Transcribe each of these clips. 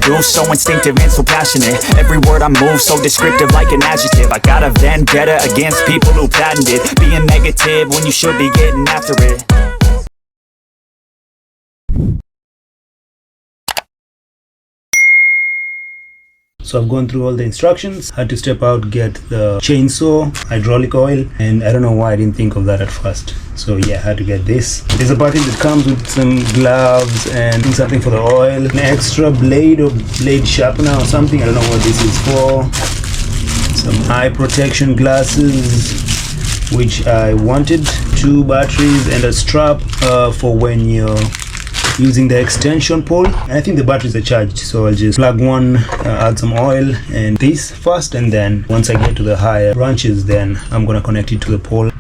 do, so instinctive and so passionate. Every word I move so descriptive like an adjective. I got a vendetta against people who patented being negative when you should be getting after it. So I've gone through all the instructions, had to step out, get the chainsaw, hydraulic oil, and I don't know why I didn't think of that at first. So yeah, I had to get this. There's a button that comes with some gloves and something for the oil, an extra blade or blade sharpener or something, I don't know what this is for. Some eye protection glasses, which I wanted, 2 batteries and a strap for when you're using the extension pole. And I think the batteries are charged, so I'll just plug one, add some oil and this first, and then once I get to the higher branches, then I'm gonna connect it to the pole.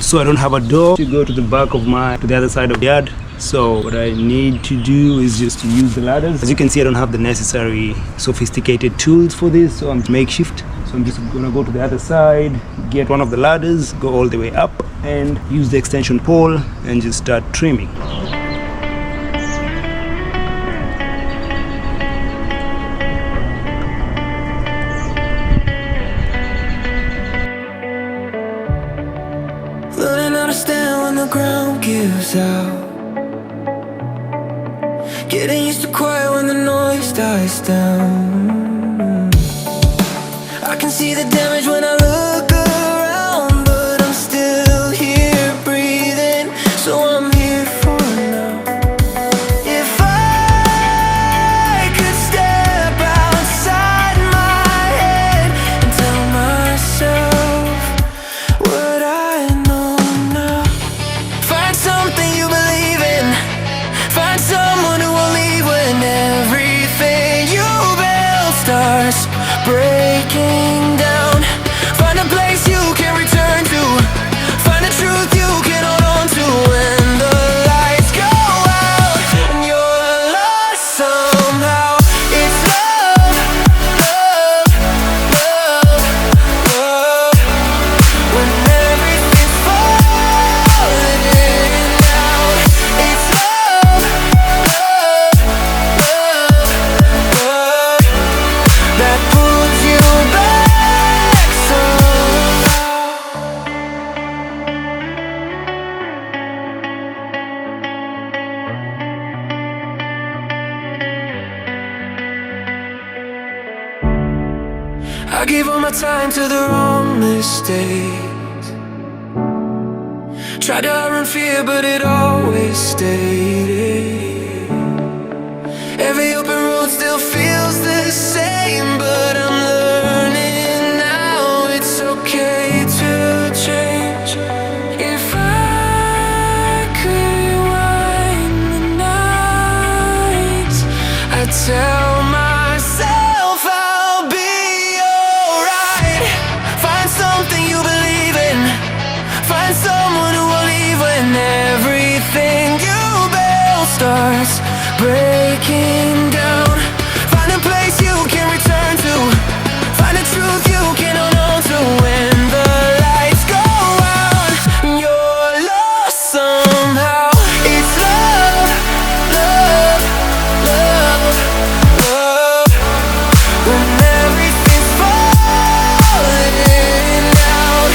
So I don't have a door to go to the back of to the other side of the yard. So what I need to do is just to use the ladders. As you can see, I don't have the necessary sophisticated tools for this, so I'm makeshift. So I'm just gonna go to the other side, get one of the ladders, go all the way up, and use the extension pole and just start trimming. Learning how to stand when the ground gives out. Getting used to quiet when the noise dies down. I can see the damage when I look around, but I'm still here breathing, so I'm here for now. If I could step outside my head and tell myself what I know now. Find something you believe in. Find someone who will leave when everything you build starts breaking down. Find a place you can return to. Find a truth you can hold on to when the lights go out and you're lost somehow. It's love, love, love, love. When everything's falling in and out. It's love, love, love, love. That pulls you back somehow. I gave all my time to the wrong mistakes. Tried to outrun fear, but it always stayed. Every open road still feels the same, but I'm learning now it's okay to change. If I could rewind the nights, I'd tell myself I'll be alright. Find something you believe in. Find someone who will leave when everything you build starts breaking down. Find a place you can return to. Find a truth you can hold on to when the lights go out and you're lost somehow. It's love, love, love, love. When everything's falling in and out.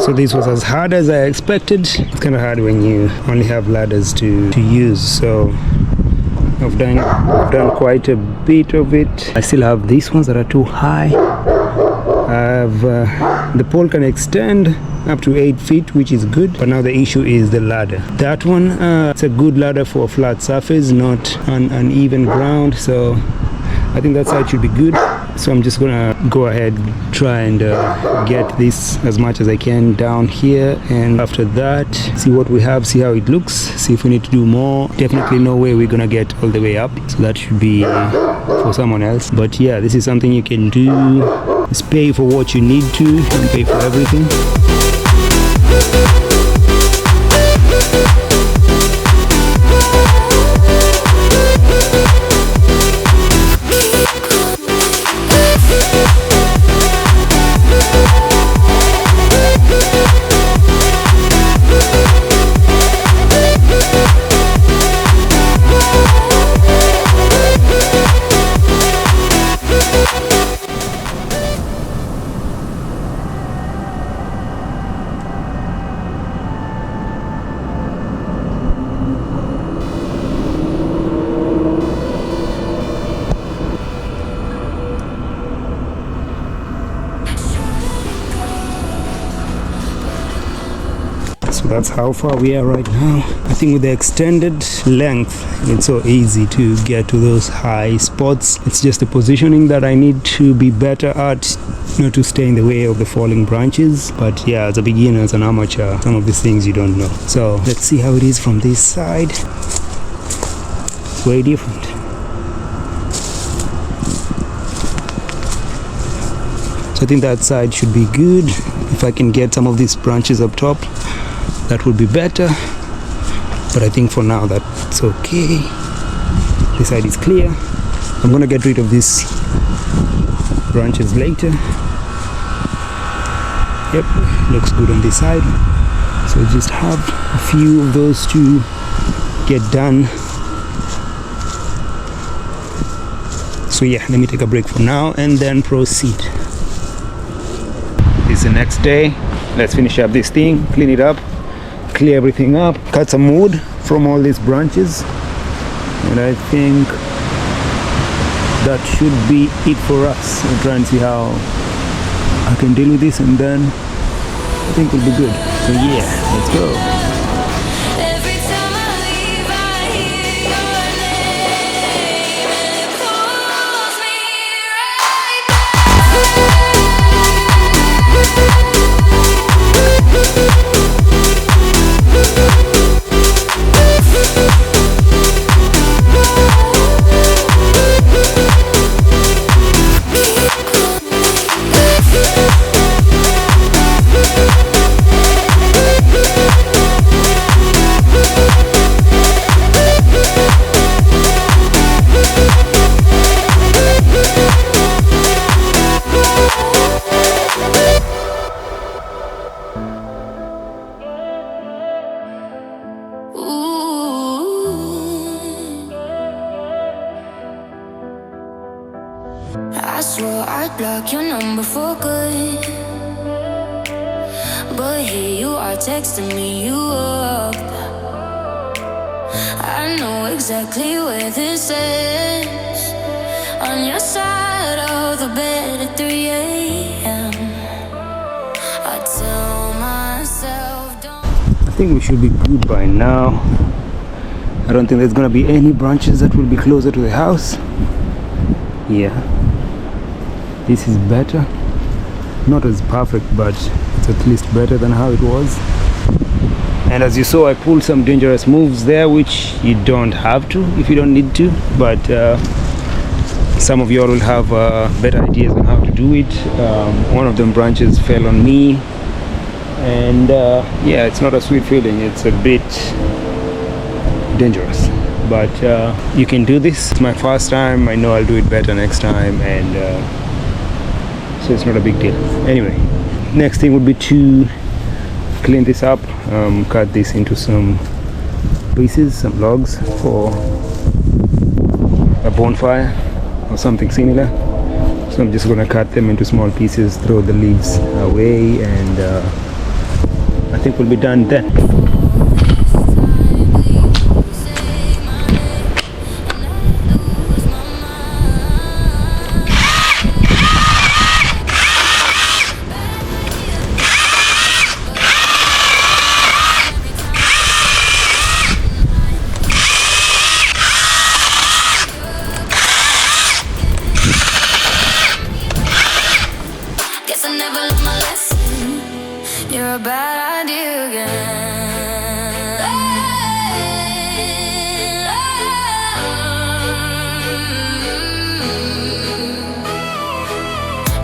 So this was as hard as I expected. It's kind of hard when you only have ladders to use. So I've done quite a bit of it. I still have these ones that are too high. The pole can extend up to 8 feet, which is good, but now the issue is the ladder. That one, it's a good ladder for a flat surface, not on uneven ground, so I think that side should be good. So I'm just gonna go ahead, try and get this as much as I can down here, and after that see what we have, see how it looks, see if we need to do more. Definitely no way we're gonna get all the way up, so that should be for someone else. But yeah, this is something you can do. Just pay for what you need to, don't pay for everything. So that's how far we are right now. I think with the extended length, it's so easy to get to those high spots. It's just the positioning that I need to be better at, not to stay in the way of the falling branches. But yeah, as a beginner, as an amateur, some of these things you don't know. So let's see how it is from this side. It's way different. So I think that side should be good. If I can get some of these branches up top, that would be better, but I think for now that's okay. This side is clear. I'm gonna get rid of these branches later. Yep, looks good on this side. So just have a few of those to get done. So yeah, let me take a break for now and then proceed. It's the next day. Let's finish up this thing, clean it up, clear everything up, cut some wood from all these branches, and I think that should be it for us. We'll try and see how I can deal with this, and then I think we'll be good. So yeah, let's go. Every time I leave, I hear your name, and it pulls me right back. I swore I'd block your number for good, but here you are texting me you up. I know exactly where this is, on your side of the bed at 3 a.m. I tell myself don't. I think we should be good by now. I don't think there's gonna be any branches that will be closer to the house. Yeah, this is better. Not as perfect, but it's at least better than how it was. And as you saw, I pulled some dangerous moves there, which you don't have to if you don't need to, but some of you all will have better ideas on how to do it. One of them branches fell on me, and yeah, it's not a sweet feeling. It's a bit dangerous, but you can do this. It's my first time. I know I'll do it better next time, and so it's not a big deal. Anyway, next thing would be to clean this up, cut this into some pieces, some logs for a bonfire or something similar. So I'm just gonna cut them into small pieces, throw the leaves away, and think we'll be done then. Guess I never learned my lesson. You're a bad idea again.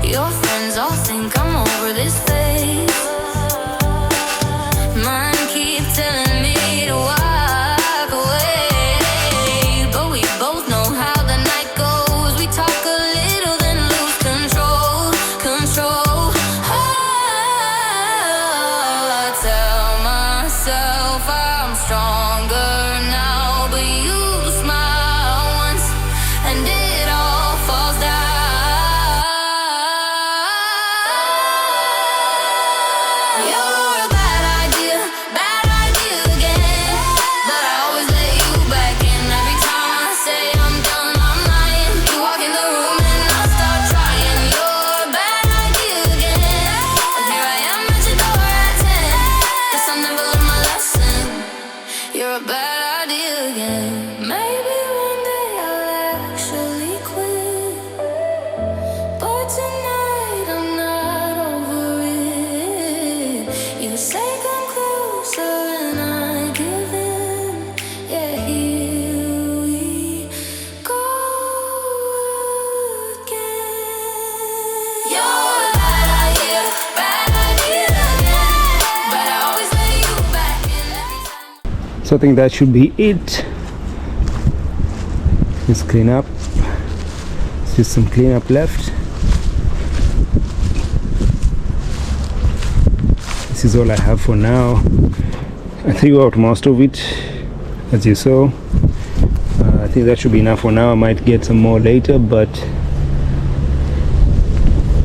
Your friends all think I'm over this phase. Mine keep telling me to walk away, but we both know how the night goes. We talk a little, then lose control. I tell myself I'm stronger now, but you smile once and it all falls down. You're a bad idea again, but I always let you back in. Every time I say I'm done, I'm lying. You walk in the room and I start trying. You're a bad idea again, but here I am at your door at 10. Guess I never learned my lesson. You're a bad idea again. Maybe one day I'll actually quit, but tonight I'm not over it. You say come closer and I give in. Yeah, here we go again. You're a bad idea again, but I always let you back in every time. So I think that should be it. Just clean up. Just some cleanup left. This is all I have for now. I threw out most of it, as you saw. I think that should be enough for now. I might get some more later, but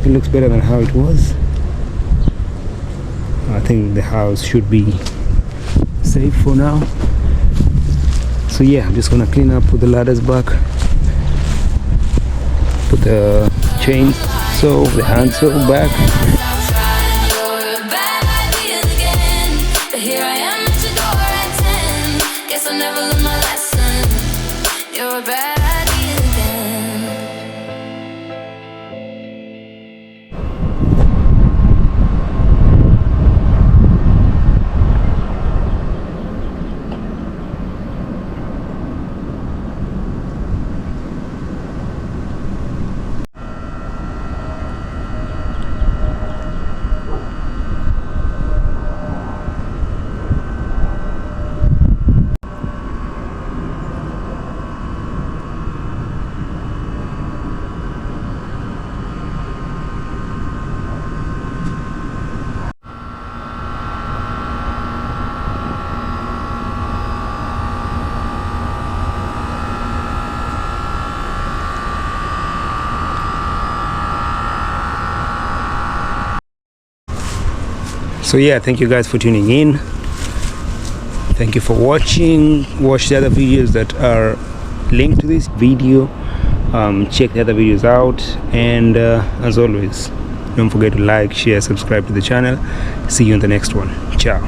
it looks better than how it was. I think the house should be safe for now. So yeah, I'm just gonna clean up, put the ladders back, put the chain saw, the hand saw back. You're a bad idea again, but here I am at your door at 10. Guess I never learned my lesson. You're a bad idea again. So yeah, thank you guys for tuning in. Thank you for watching. Watch the other videos that are linked to this video. Check the other videos out, and as always, don't forget to like, share, subscribe to the channel. See you in the next one. Ciao.